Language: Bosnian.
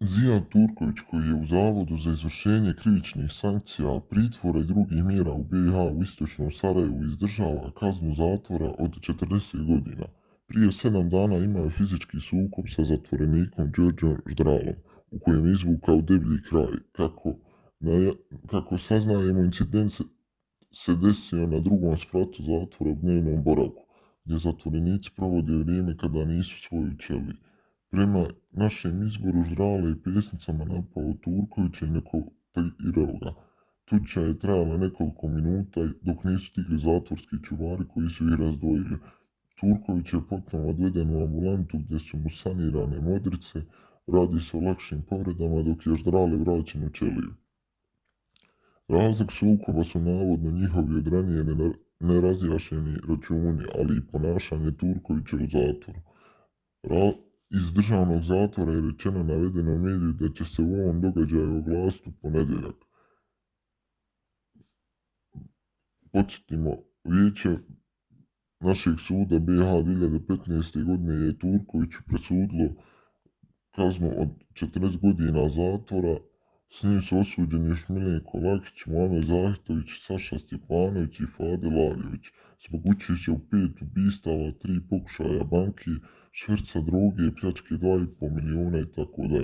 Zijad Turković, koji je u Zavodu za izvršenje krivičnih sankcija, pritvora i drugih mjera u BiH u istočnom Sarajevu izdržava kaznu zatvora od 40 godina. Prije 7 dana imao je fizički sukob sa zatvorenikom Đorđom Ždralom, u kojem je izvukao deblji kraj. Kako saznajemo, incident se desio na drugom spratu zatvora u dnevnom boravku, gdje zatvorenici provode vrijeme kada nisu svoju ćeliji. Prema našem izboru Ždrala je pesnicama napao Turkovića i nokautirao ga. Tuča je trajala nekoliko minuta dok nisu stigli zatvorski čuvari koji su ih razdvojili. Turković je potom odveden u ambulantu gdje su mu sanirane modrice, radi se o lakšim povredama dok je Ždrale vraćen u ćeliju. Razlog sukoba su navodno njihovi od ranije nerazjašnjeni računi, ali i ponašanje Turkovića u zatvoru. Iz državnog zatvora je rečeno navedeno mediju da će se u ovom događaju oglasiti u ponedjeljak. Podsjetimo, vijeće našeg suda BiH 2015. godine je Turkoviću presudilo kaznu od 40 godina zatvora. S njim su osuđeni još Milenko Lakić, Muamer Zahitović, Saša Stjepanović i Fade Lavljević zbog učešća u 5 ubistava, 3 pokušaja banki, šverca droge, pljačke 2,5 milijuna itd.